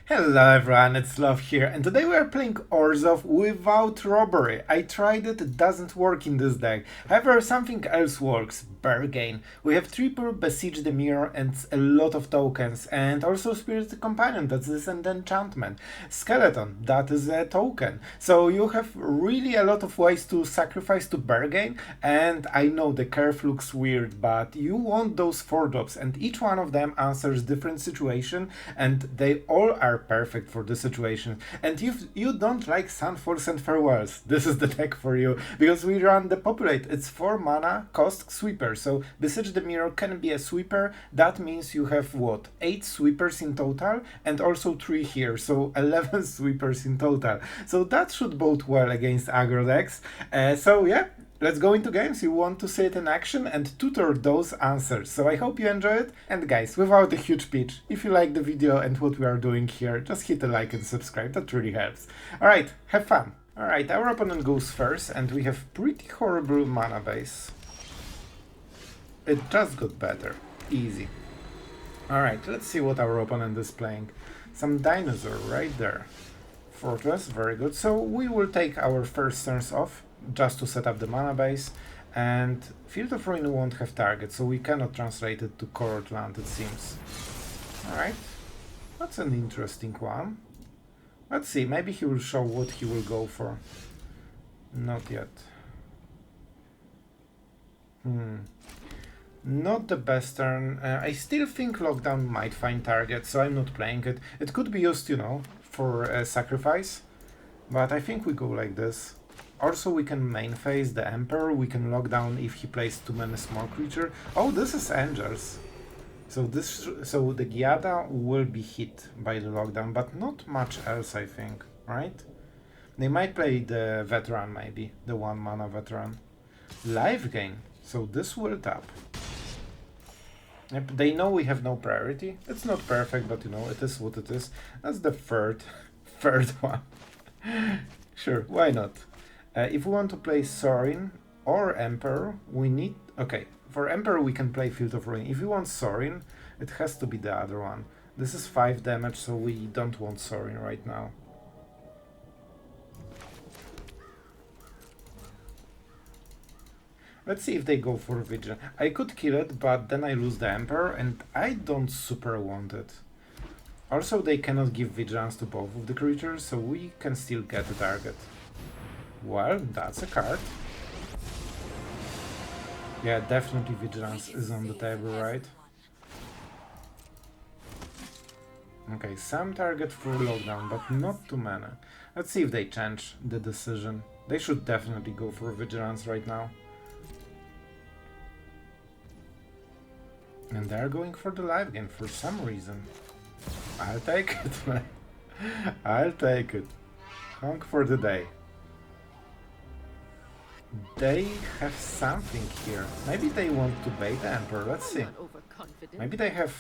Hello everyone, it's Sloth here, and today we are playing Orzhov without robbery. I tried it, it doesn't work in this deck. However, something else works, bargain. We have triple Beseech the Mirror and a lot of tokens, and also Spirit Companion, that's this and enchantment. Skeleton, that is a token. So you have really a lot of ways to sacrifice to bargain, and I know the curve looks weird, but you want those 4 drops, and each one of them answers different situation, and they all are perfect for the situation. And if you don't like Sunfalls and Farewells, this is the deck for you, because we run Depopulate. It's 4 mana, cost sweeper, so Beseech the Mirror can be a sweeper. That means you have what, 8 sweepers in total, and also 3 here, so 11 sweepers in total. So that should bode well against aggro decks. So yeah, let's go into games. You want to see it in action and tutor those answers. So I hope you enjoy it. And guys, without a huge pitch, if you like the video and what we are doing here, just hit a like and subscribe. That really helps. Alright, have fun. Alright, our opponent goes first and we have pretty horrible mana base. It just got better. Easy. Alright, let's see what our opponent is playing. Some dinosaur right there. Fortress, very good. So we will take our first turns off, just to set up the mana base, and Field of Ruin won't have target, so we cannot translate it to Colored Land, it seems. Alright, that's an interesting one. Let's see, maybe he will show what he will go for. Not yet. Not the best turn. I still think Lockdown might find target, so I'm not playing it. It could be used, you know, for a sacrifice, but I think we go like this. Also, we can main phase the Emperor, we can lock down if he plays too many small creatures. Oh, this is Angels. So the Giada will be hit by the lockdown, but not much else, I think, right? They might play the Veteran, maybe, the 1 mana Veteran. Live gain, so this will tap. Yep, they know we have no priority. It's not perfect, but you know, it is what it is. That's the third one. Sure, why not? If we want to play Sorin or Emperor, we need... Okay, for Emperor we can play Field of Ruin. If we want Sorin, it has to be the other one. This is 5 damage, so we don't want Sorin right now. Let's see if they go for Vigilance. I could kill it, but then I lose the Emperor, and I don't super want it. Also, they cannot give Vigilance to both of the creatures, so we can still get the target. Well, that's a card. Yeah, definitely Vigilance is on the table, right? Okay, some target for lockdown, but not too many. Let's see if they change the decision. They should definitely go for Vigilance right now. And they're going for the live game for some reason. I'll take it, man. I'll take it. Honk for the day. They have something here. Maybe they want to bait the Emperor, let's see. Maybe they have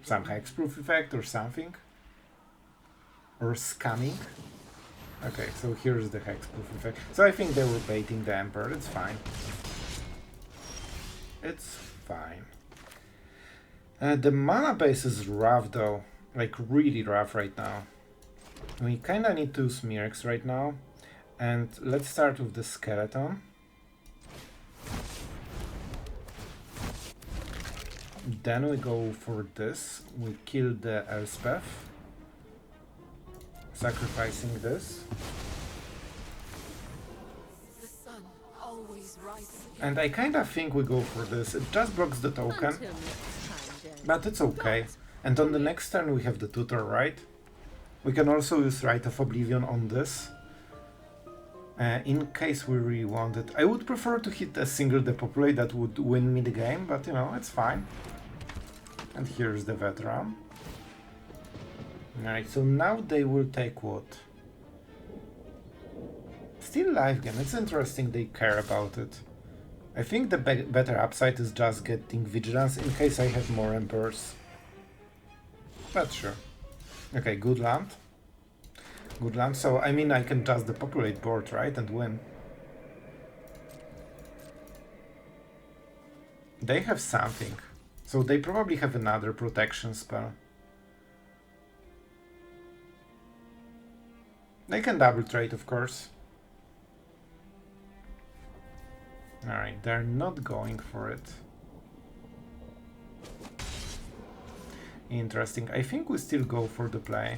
some hexproof effect or something. Or scanning. Okay, so here's the hexproof effect. So I think they were baiting the Emperor, it's fine. It's fine. The mana base is rough though, like really rough right now. We kinda need 2 Smirks right now. And let's start with the Skeleton. Then we go for this. We kill the Elspeth, sacrificing this. And I kinda think we go for this. It just blocks the token, but it's okay. And on the next turn we have the tutor, right? We can also use Rite of Oblivion on this. In case we really want it. I would prefer to hit a single Depopulate, that would win me the game, but you know, it's fine. And here's the Veteran. Alright, so now they will take what? Still live game, it's interesting they care about it. I think the better upside is just getting Vigilance in case I have more Emperors. But sure. Okay, good land. Good land, so I mean I can just depopulate board, right, and win. They have something, so they probably have another protection spell. They can double trade, of course. Alright, they're not going for it. Interesting. I think we still go for the play.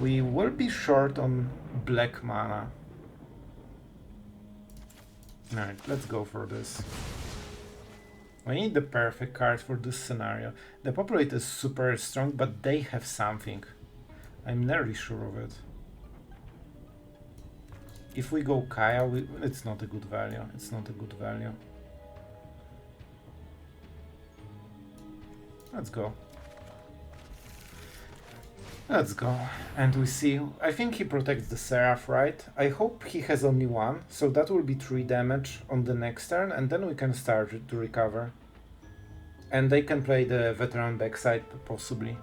We will be short on black mana. Alright, let's go for this. We need the perfect card for this scenario. The Depopulate is super strong, but they have something. I'm nearly sure of it. If we go Kaya, it's not a good value. It's not a good value. Let's go. Let's go. And we see, I think he protects the Seraph, right? I hope he has only one, so that will be 3 damage on the next turn, and then we can start to recover. And they can play the veteran backside, possibly.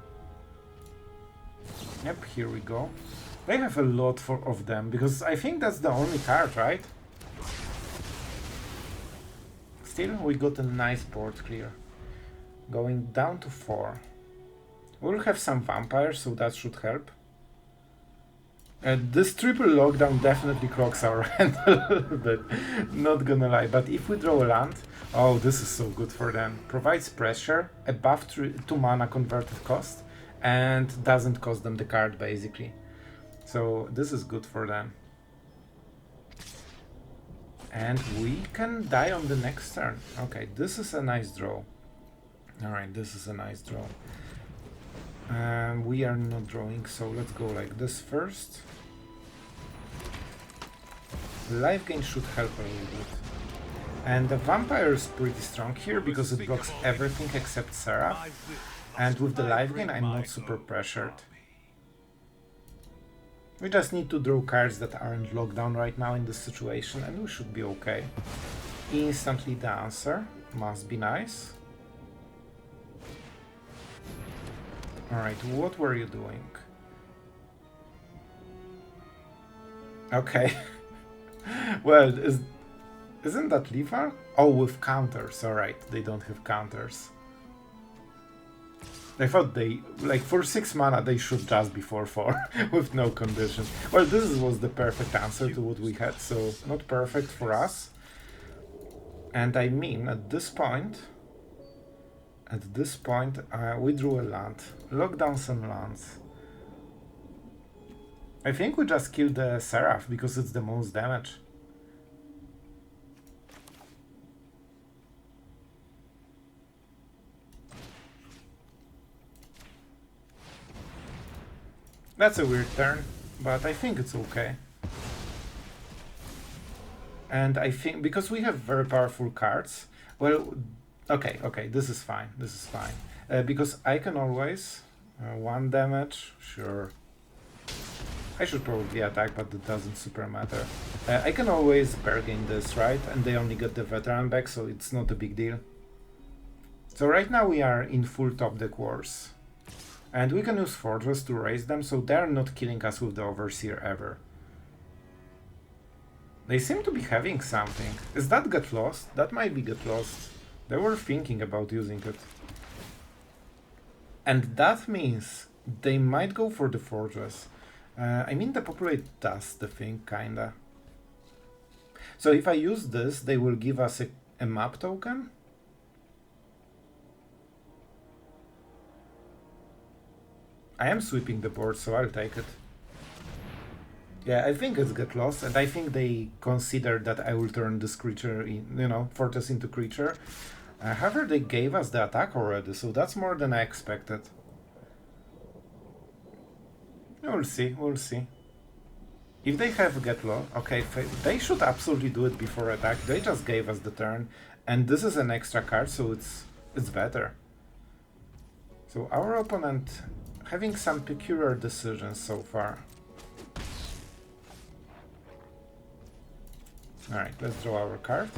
Yep, here we go. They have a lot of them, because I think that's the only card, right? Still, we got a nice board clear. Going down to 4. We'll have some vampires, so that should help. This triple lockdown definitely clogs our hand a little bit, not gonna lie. But if we draw a land, oh, this is so good for them. Provides pressure, above 2 mana converted cost, and doesn't cost them the card, basically. So this is good for them. And we can die on the next turn. Okay, this is a nice draw. Alright, this is a nice draw. We are not drawing, so let's go like this first. Life gain should help a little bit. And the vampire is pretty strong here because it blocks everything except Seraph. And with the life gain, I'm not super pressured. We just need to draw cards that aren't locked down right now in this situation, and we should be okay. Instantly the answer must be nice. Alright, what were you doing? Okay. Well, isn't that lethal? Oh, with counters, alright, they don't have counters. I thought they, like, for 6 mana they should just be 4/4 with no conditions. Well, this was the perfect answer to what we had, so not perfect for us. And I mean, at this point, we drew a land. Lock down some lands. I think we just killed the Seraph because it's the most damage. That's a weird turn, but I think it's okay. And I think, because we have very powerful cards, well, okay, this is fine, because I can always, 1 damage, sure. I should probably attack, but it doesn't super matter. I can always bargain this, right? And they only get the veteran back, so it's not a big deal. So right now we are in full top deck wars. And we can use Fortress to raise them, so they're not killing us with the Overseer ever. They seem to be having something. Is that Get Lost? That might be Get Lost. They were thinking about using it. And that means they might go for the Fortress. I mean, the Depopulate does the thing, kinda. So if I use this, they will give us a map token? I am sweeping the board, so I'll take it. Yeah, I think it's Get Lost, and I think they consider that I will turn this creature in, Fortress into creature. However, they gave us the attack already, so that's more than I expected. We'll see. If they have Get Lost, okay, they should absolutely do it before attack. They just gave us the turn, and this is an extra card, so it's better. So our opponent having some peculiar decisions so far. Alright, let's draw our card.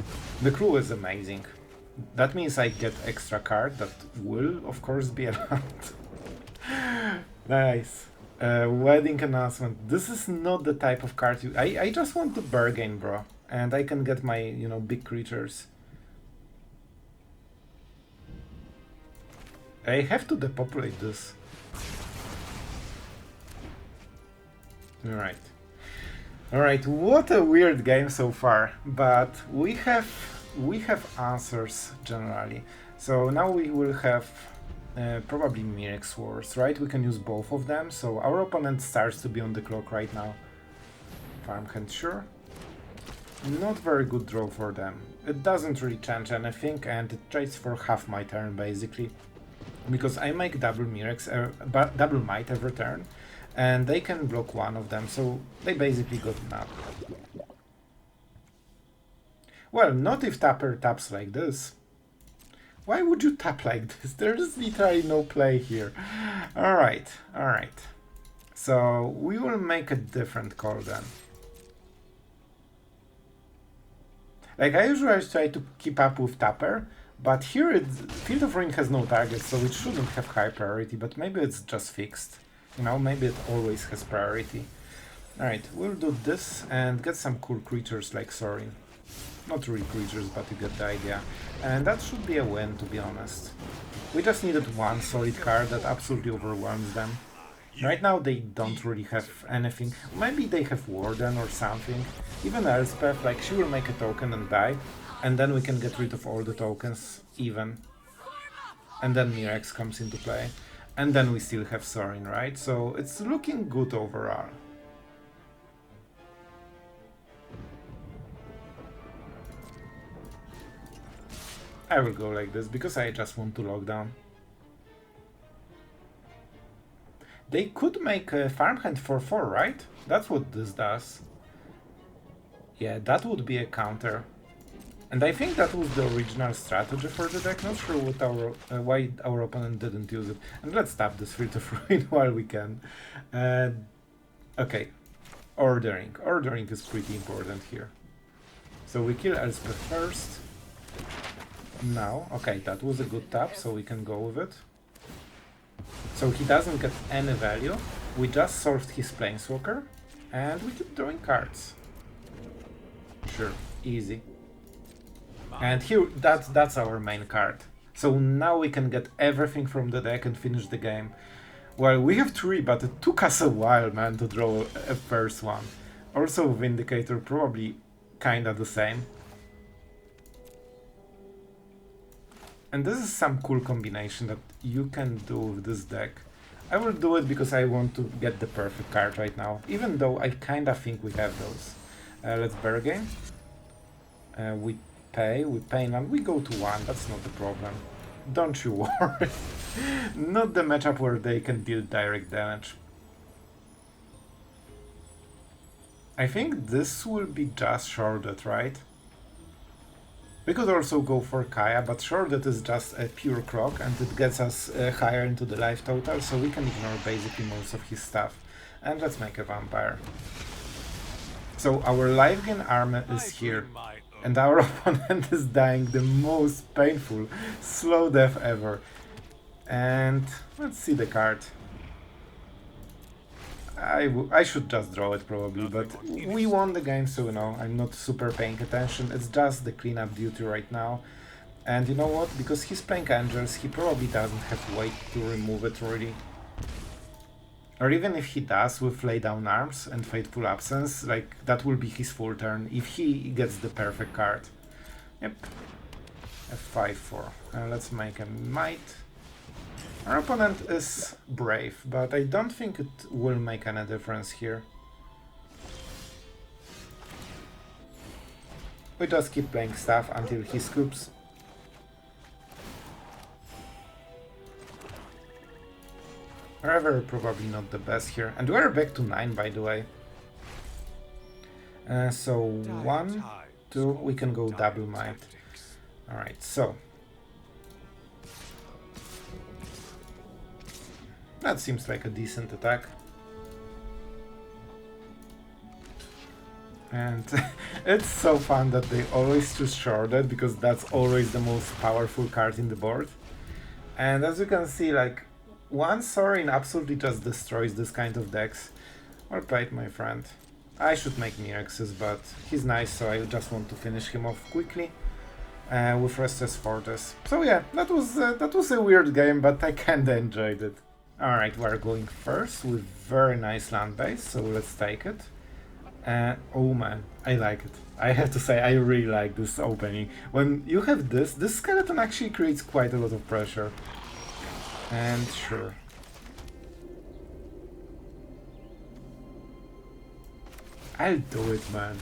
The crew is amazing. That means I get extra card that will, of course, be allowed. Nice. Wedding announcement. This is not the type of card I just want to bargain, bro. And I can get my, big creatures. I have to depopulate this. Alright. Alright, what a weird game so far, but we have answers generally. So now we will have probably Mirrex Wars, right? We can use both of them, so our opponent starts to be on the clock right now. Farmhand, sure. Not very good draw for them. It doesn't really change anything, and it trades for half my turn basically. Because I make double Mirrex, double Might every turn, and they can block one of them, so they basically got nap. Well, not if Tapper taps like this. Why would you tap like this? There's literally no play here. Alright, alright. So we will make a different call then. Like, I usually try to keep up with Tapper, but here Field of Ruin has no target, so it shouldn't have high priority, but maybe it's just fixed. You know, maybe it always has priority. Alright, we'll do this and get some cool creatures like Sorin. Not really creatures, but you get the idea. And that should be a win, to be honest. We just needed one solid card that absolutely overwhelms them. Right now they don't really have anything. Maybe they have Warden or something. Even Elspeth, like, she will make a token and die, and then we can get rid of all the tokens, even. And then Mirrex comes into play. And then we still have Sorin, right? So it's looking good overall. I will go like this, because I just want to lock down. They could make a farmhand for 4, right? That's what this does. Yeah, that would be a counter. And I think that was the original strategy for the deck. Not sure what why our opponent didn't use it. And let's tap this Rite of Ruin while we can. Okay, ordering. Ordering is pretty important here. So we kill Elspeth first. Now, okay, that was a good tap, so we can go with it. So he doesn't get any value. We just solved his Planeswalker, and we keep drawing cards. Sure, easy. And here, that's our main card. So now we can get everything from the deck and finish the game. Well, we have 3, but it took us a while, man, to draw a first one. Also, Vindicator, probably kinda the same. And this is some cool combination that you can do with this deck. I will do it because I want to get the perfect card right now, even though I kinda think we have those. Let's bargain. We pay now, we go to 1, that's not the problem. Don't you worry. Not the matchup where they can deal direct damage. I think this will be just Sheoldred, right? We could also go for Kaya, but Sheoldred is just a pure croc and it gets us higher into the life total, so we can ignore basically most of his stuff. And let's make a vampire. So our life gain armor is here, and our opponent is dying the most painful slow death ever. And let's see the card. I should just draw it probably, but we won the game, so you know, I'm not super paying attention. It's just the cleanup duty right now. And you know what? Because he's playing Angels, he probably doesn't have weight to remove it really. Or even if he does with Lay Down Arms and Fateful Absence, like, that will be his full turn if he gets the perfect card. Yep. F5-4. Let's make a Might. Our opponent is brave, but I don't think it will make any difference here. We just keep playing stuff until he scoops. However, probably not the best here. And we're back to 9, by the way. So 1, 2, we can go double Might. Alright, so that seems like a decent attack. And it's so fun that they always choose Sheoldred, because that's always the most powerful card in the board. And as you can see, like, one Sorin absolutely just destroys this kind of decks. Well played, my friend. I should make Mirrexes, but he's nice, so I just want to finish him off quickly with Restless Fortress. So yeah, that was a weird game, but I kinda enjoyed it. Alright, we're going first with very nice land base, so let's take it. Oh man, I like it. I have to say, I really like this opening. When you have this skeleton actually creates quite a lot of pressure. And sure. I'll do it, man.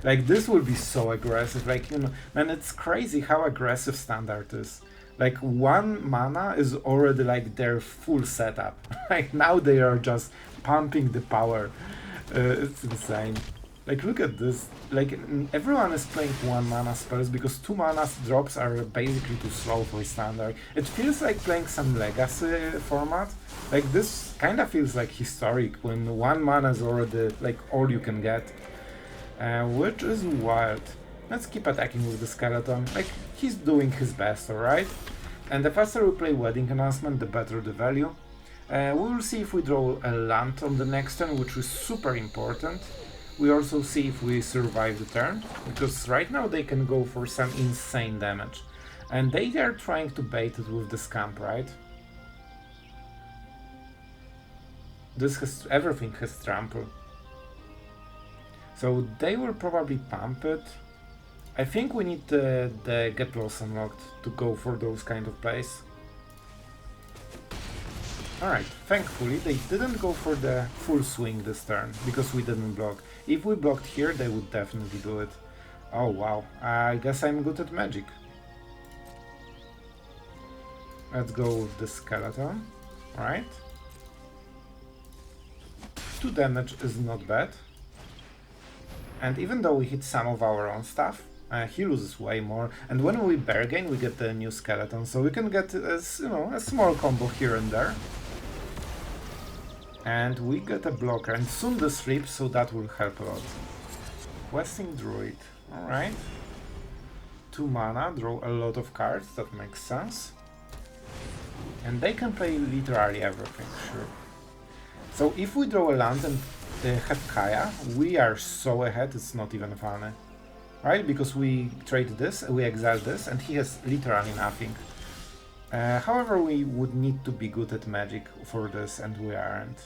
Like, this will be so aggressive. Like, you know, man, it's crazy how aggressive Standard is. Like, 1 mana is already like their full setup. Like, now they are just pumping the power. It's insane. Like, look at this. Like, everyone is playing 1 mana spells because 2 mana drops are basically too slow for Standard. It feels like playing some legacy format. Like, this kind of feels like historic when 1 mana is already like all you can get. Which is wild. Let's keep attacking with the skeleton. Like, he's doing his best, alright? And the faster we play Wedding Announcement, the better the value. We will see if we draw a land on the next turn, which is super important. We also see if we survive the turn, because right now they can go for some insane damage. And they are trying to bait it with the scamp, right? This has... everything has trample. So they will probably pump it. I think we need the Get Lost unlocked to go for those kind of plays. Alright, thankfully they didn't go for the full swing this turn, because we didn't block. If we blocked here, they would definitely do it. Oh wow, I guess I'm good at magic. Let's go with the skeleton, right? 2 damage is not bad. And even though we hit some of our own stuff, he loses way more. And when we bargain, we get the new skeleton, so we can get a small combo here and there. And we get a blocker, and soon the sleep, so that will help a lot. Questing Druid, alright. 2 mana, draw a lot of cards, that makes sense. And they can play literally everything, sure. So if we draw a land and have Kaya, we are so ahead, it's not even funny. Right? Because we trade this, we exile this, and he has literally nothing. However, we would need to be good at magic for this, and we aren't.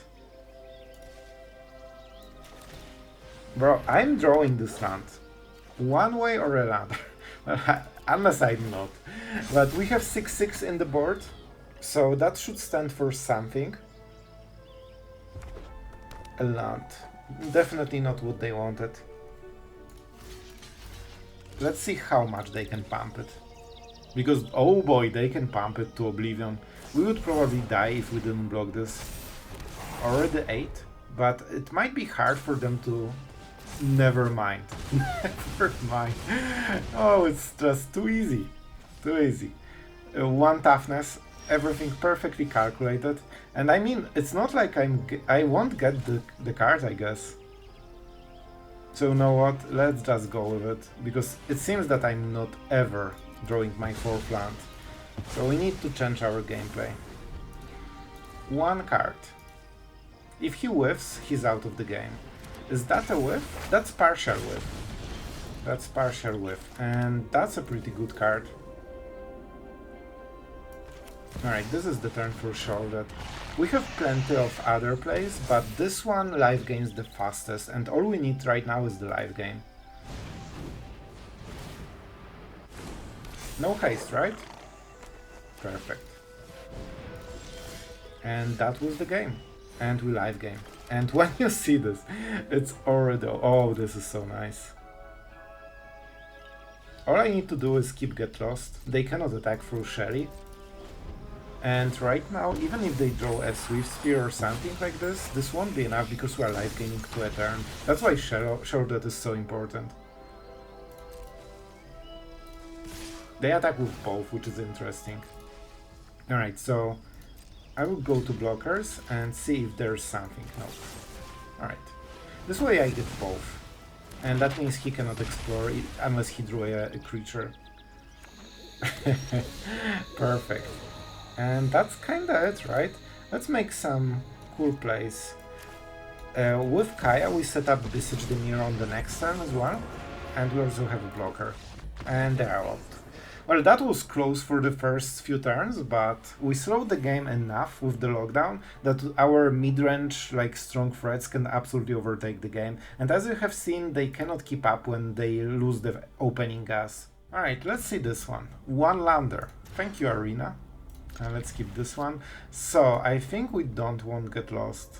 Bro, I'm drawing this land. One way or another. Unless I'm not. But we have 6/6 in the board, so that should stand for something. A land. Definitely not what they wanted. Let's see how much they can pump it. Because, oh boy, they can pump it to Oblivion. We would probably die if we didn't block this. Already 8, but it might be hard for them to... Never mind. Never mind. Oh, it's just too easy. Too easy. 1 toughness, everything perfectly calculated. And I mean, it's not like I won't get the card, I guess. So you know what, let's just go with it, because it seems that I'm not ever drawing my 4th land. So we need to change our gameplay. 1 card. If he whiffs, he's out of the game. Is that a whiff? That's partial whiff. That's partial whiff, and that's a pretty good card. Alright, this is the turn for Sheoldred. We have plenty of other plays, but this one live games the fastest, and all we need right now is the live game. No haste, right? Perfect. And that was the game. And we live game. And when you see this, it's already... Oh, this is so nice. All I need to do is keep Get Lost. They cannot attack through Shelly. And right now, even if they draw a Swift Spear or something like this won't be enough because we are live gaining to a turn. That's why Sheoldred is so important. They attack with both, which is interesting. Alright, so I will go to blockers and see if there's something. No. Alright. This way I get both. And that means he cannot explore it unless he drew a creature. Perfect. And that's kinda it, right? Let's make some cool plays. With Kaya we set up Beseech the Mirror on the next turn as well. And we also have a blocker. And they are out. Well, that was close for the first few turns, but we slowed the game enough with the lockdown that our mid-range, like strong threats, can absolutely overtake the game. And as you have seen, they cannot keep up when they lose the opening gas. Alright, let's see this one. One lander. Thank you, Arena. Let's keep this one. So, I think we don't want to get lost.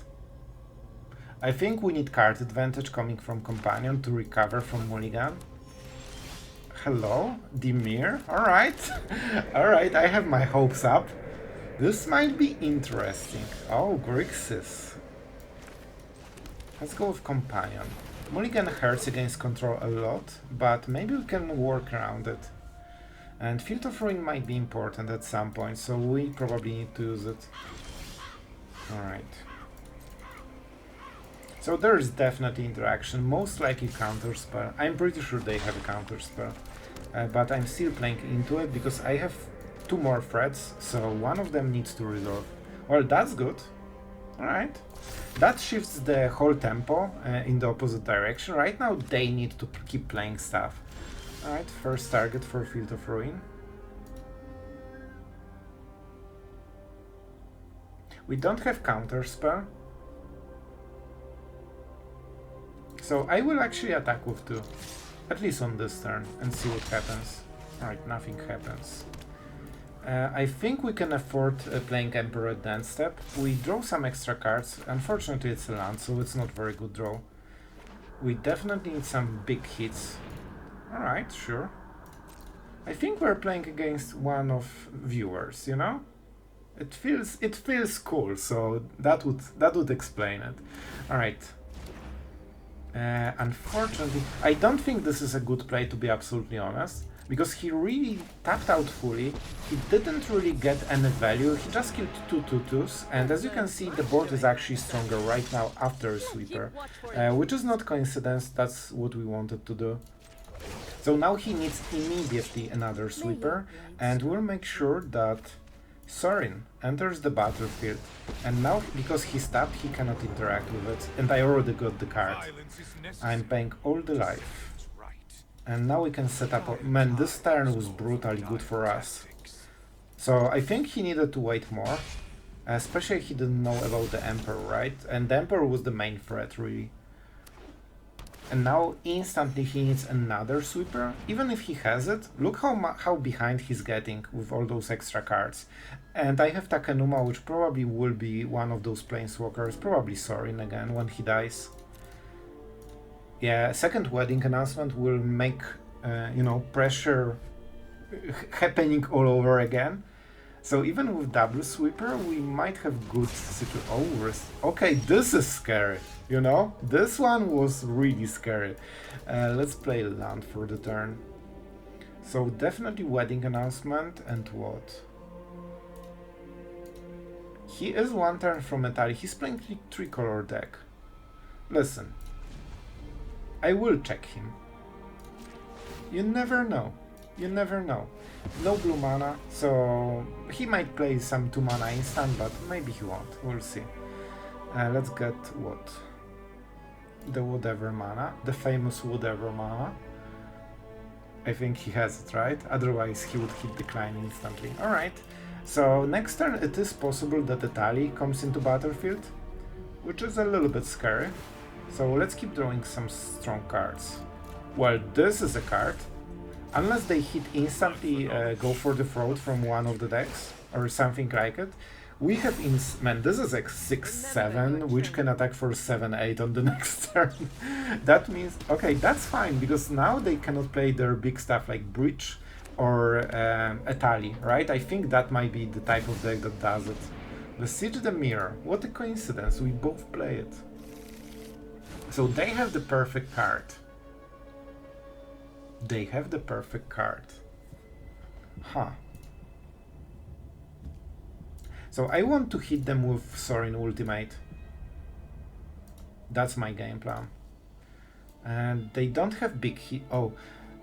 I think we need card advantage coming from Companion to recover from Mulligan. Hello, Dimir. Alright. Alright, I have my hopes up. This might be interesting. Oh, Grixis. Let's go with Companion. Mulligan hurts against control a lot, but maybe we can work around it. And Field of Ruin might be important at some point, so we probably need to use it. Alright. So there is definitely interaction, most likely counterspell. I'm pretty sure they have a counterspell. But I'm still playing into it because I have 2 more threats, so one of them needs to resolve. Well, that's good. Alright. That shifts the whole tempo in the opposite direction. Right now they need to keep playing stuff. Alright, first target for Field of Ruin. We don't have counterspell. So I will actually attack with 2. At least on this turn, and see what happens. Alright, nothing happens. I think we can afford playing Emperor at the end step. We draw some extra cards. Unfortunately it's a land, so it's not very good draw. We definitely need some big hits. Alright, sure. I think we're playing against one of viewers, you know? It feels cool, so that would explain it. Alright. Unfortunately, I don't think this is a good play, to be absolutely honest, because he really tapped out fully. He didn't really get any value. He just killed 2 tutus, and as you can see, the board is actually stronger right now after a sweeper, which is not coincidence. That's what we wanted to do. So now he needs immediately another sweeper, and we'll make sure that Sorin enters the battlefield, and now because he's tapped he cannot interact with it, and I already got the card. I'm paying all the life. And now we can set up... Man, this turn was brutally good for us. So I think he needed to wait more, especially he didn't know about the Emperor, right? And the Emperor was the main threat, really. And now instantly he needs another sweeper, even if he has it. Look how behind he's getting with all those extra cards. And I have Takenuma, which probably will be one of those planeswalkers, probably Sorin again when he dies. Yeah, second wedding announcement will make, you know, pressure happening all over again. So even with double sweeper, we might have good situation. Oh, okay, this is scary. You know, this one was really scary. Let's play land for the turn. So definitely wedding announcement, and what? He is 1 turn from Metali. He's playing 3-color deck. Listen, I will check him. You never know. You never know. No blue mana, so he might play some 2 mana instant, but maybe he won't. We'll see. Let's get what? The whatever mana, the famous whatever mana. I think he has it, right? Otherwise he would hit decline instantly. Alright, so next turn it is possible that the Tali comes into battlefield, which is a little bit scary. So let's keep drawing some strong cards. Well, this is a card. Unless they hit instantly, go for the throat from one of the decks, or something like it. We have man, this is like 6-7, which can attack for 7-8 on the next turn. That means, okay, that's fine, because now they cannot play their big stuff like Breach or Etali, right? I think that might be the type of deck that does it. Beseech the Mirror, what a coincidence, we both play it. So they have the perfect card. They have the perfect card. Huh. So I want to hit them with Sorin Ultimate. That's my game plan. And they don't have big hit. Oh,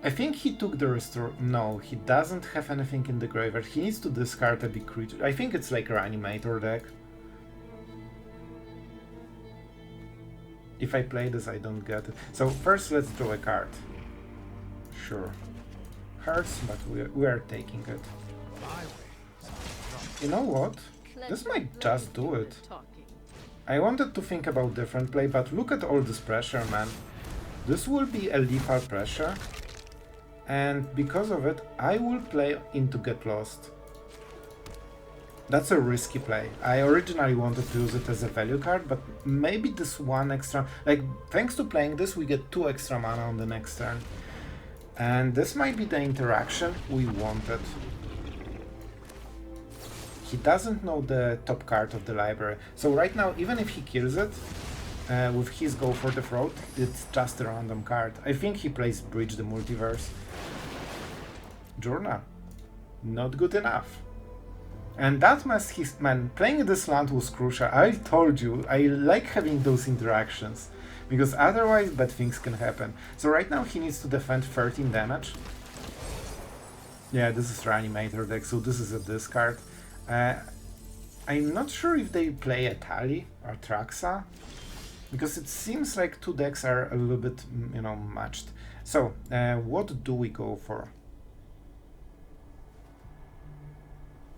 I think he took the restore. No, he doesn't have anything in the graveyard. He needs to discard a big creature. I think it's like a Reanimator deck. If I play this, I don't get it. So first let's draw a card. Sure. Hurts, but we are taking it. You know what? This might just do it. I wanted to think about different play, but look at all this pressure, man. This will be a lethal pressure, and because of it, I will play into Get Lost. That's a risky play. I originally wanted to use it as a value card, but maybe this one extra... Like, thanks to playing this, we get 2 extra mana on the next turn. And this might be the interaction we wanted. He doesn't know the top card of the library. So right now, even if he kills it, with his Go for the Throat, it's just a random card. I think he plays Bridge the Multiverse. Journal. Not good enough. And that must his man, playing this land was crucial. I told you, I like having those interactions, because otherwise bad things can happen. So right now he needs to defend 13 damage. Yeah, this is Reanimator deck, so this is a discard. I'm not sure if they play a Tali or Traxa, because it seems like 2 decks are a little bit, you know, matched. So, what do we go for?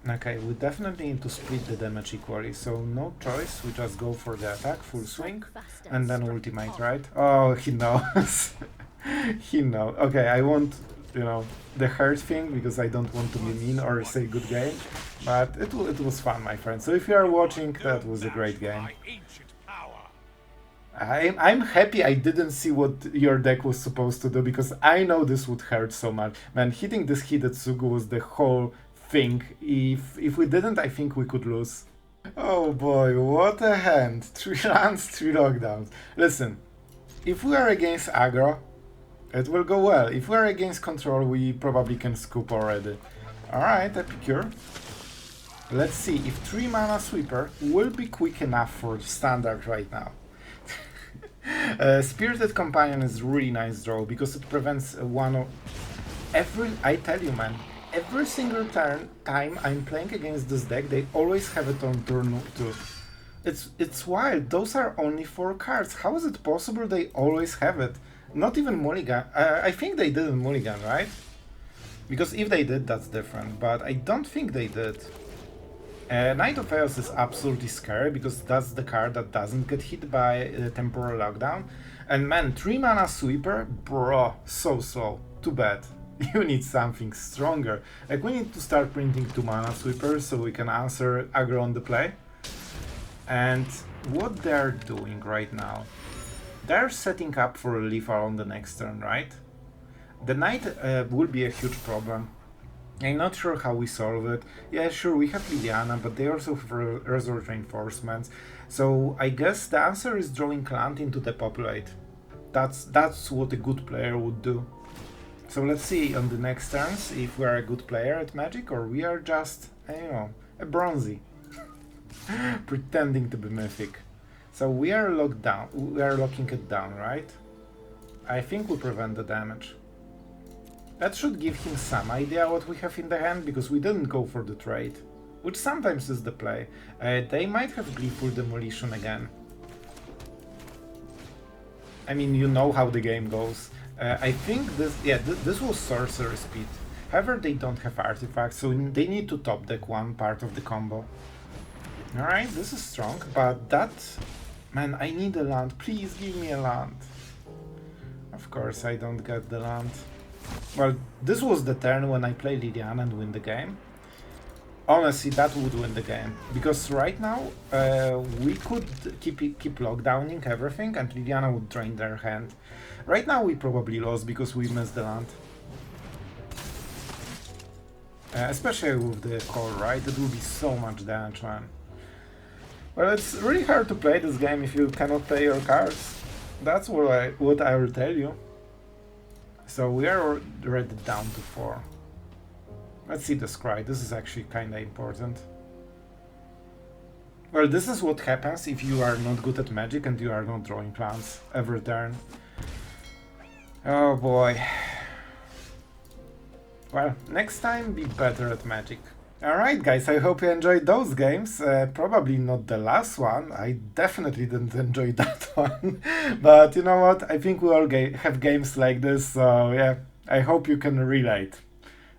Okay, we definitely need to split the damage equally, so no choice, we just go for the attack, full swing, and then ultimate, right? Oh, he knows. He knows. Okay, I want, you know, the hurt thing, because I don't want to be mean or say good game, but it was fun, my friend. So if you are watching, that was a great game. I'm happy I didn't see what your deck was supposed to do, because I know this would hurt so much. Man, hitting this Hidetsugu was the whole thing. If we didn't, I think we could lose. Oh boy, what a hand. 3 lands, 3 lockdowns. Listen, if we are against aggro, it will go well. If we are against control, we probably can scoop already. Alright, Epicure. Let's see if 3 mana sweeper will be quick enough for standard right now. Spirited Companion is really nice draw, because it prevents one of... I tell you, man, every single time I'm playing against this deck, they always have it on turn 2. It's wild. Those are only 4 cards. How is it possible they always have it? Not even mulligan. I think they didn't mulligan, right? Because if they did, that's different. But I don't think they did. Knight of Chaos is absolutely scary, because that's the card that doesn't get hit by temporal lockdown. And man, 3 mana sweeper? Bro, so slow. Too bad. You need something stronger. Like, we need to start printing 2 mana sweepers so we can answer aggro on the play. And what they're doing right now, they're setting up for a lethal on the next turn, right? The knight will be a huge problem. I'm not sure how we solve it. Yeah, sure, we have Liliana, but they also have resort reinforcements. So I guess the answer is drawing land into Depopulate. That's what a good player would do. So let's see on the next turns if we are a good player at Magic, or we are just, I don't know, a bronzy. Pretending to be mythic. So we are locked down. We are locking it down, right? I think we prevent the damage. That should give him some idea what we have in the hand, because we didn't go for the trade, which sometimes is the play. They might have Gleeful Demolition again. I mean, you know how the game goes. I think this, yeah, this was Sorcerer Speed. However, they don't have artifacts, so they need to top deck one part of the combo. Alright, this is strong, but that... Man, I need a land. Please give me a land. Of course, I don't get the land. Well, this was the turn when I play Liliana and win the game. Honestly, that would win the game, because right now we could keep lockdowning everything and Liliana would drain their hand. Right now we probably lost because we missed the land. Especially with the core, right? It will be so much damage, man. Well, it's really hard to play this game if you cannot play your cards. That's what I will tell you. So we are already down to 4. Let's see the scry. This is actually kinda important. Well, this is what happens if you are not good at Magic and you are not drawing plants every turn. Oh boy. Well, next time be better at Magic. Alright guys, I hope you enjoyed those games. Probably not the last one. I definitely didn't enjoy that one. But you know what? I think we all have games like this, so yeah, I hope you can relate.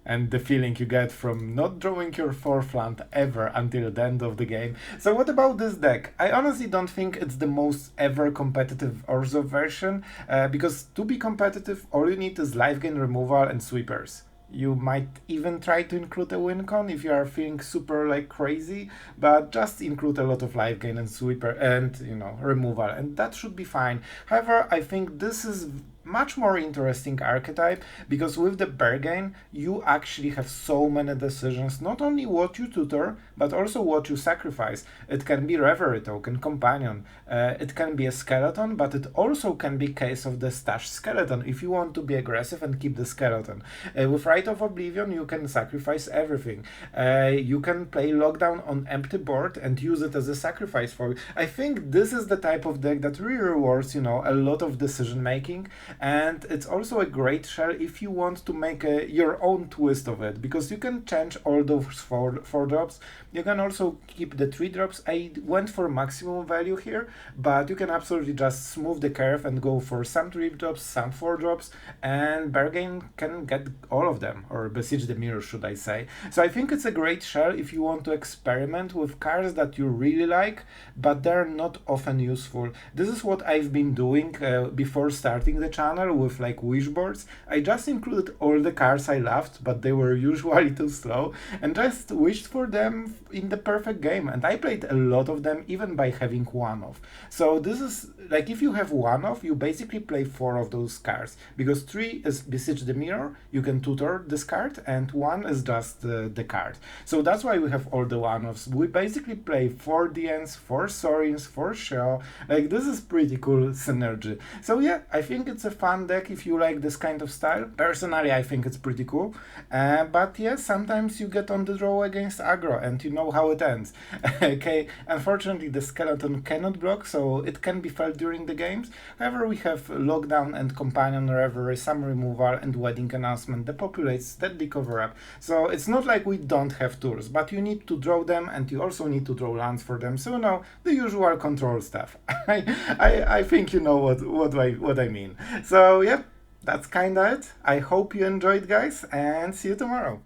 and the feeling you get from not drawing your 4th land ever until the end of the game. So what about this deck? I honestly don't think it's the most ever competitive Orzhov version, because to be competitive, all you need is life gain removal and sweepers. You might even try to include a win con if you are feeling super like crazy, but just include a lot of life gain and sweeper and removal, and that should be fine. However, I think this is much more interesting archetype because with the Berghain you actually have so many decisions, not only what you tutor but also what you sacrifice. It can be Reverie Token Companion, it can be a skeleton, but it also can be case of the stash skeleton if you want to be aggressive and keep the skeleton. With Rite of Oblivion you can sacrifice everything. You can play Lockdown on empty board and use it as a sacrifice for you. I think this is the type of deck that really rewards a lot of decision making, and it's also a great shell if you want to make your own twist of it, because you can change all those four drops. You can also keep the 3 drops. I went for maximum value here, but you can absolutely just smooth the curve and go for some 3 drops, some 4 drops, and Berghain can get all of them, or Beseech the Mirror should I say. So I think it's a great shell if you want to experiment with cards that you really like, but they're not often useful. This is what I've been doing before starting the channel with like wish boards. I just included all the cards I loved, but they were usually too slow, and just wished for them in the perfect game, and I played a lot of them even by having one off. So this is like, if you have one off, you basically play 4 of those cards, because 3 is Beseech the Mirror, you can tutor this card, and 1 is just the card. So that's why we have all the one offs. We basically play 4 DNs, 4 Sorins, 4 Sheo. Like, this is pretty cool synergy. So yeah, I think it's a fun deck if you like this kind of style. Personally, I think it's pretty cool. But yeah, sometimes you get on the draw against aggro, and you know how it ends. Okay, unfortunately the skeleton cannot block, so it can be felt during the games. However, we have Lockdown and Companion Reverie, some removal, and Wedding Announcement, Depopulates, Deadly Cover-Up. So it's not like we don't have tools, but you need to draw them, and you also need to draw lands for them. So the usual control stuff. I think you know what I mean. So yeah, that's kinda it. I hope you enjoyed, guys, and see you tomorrow.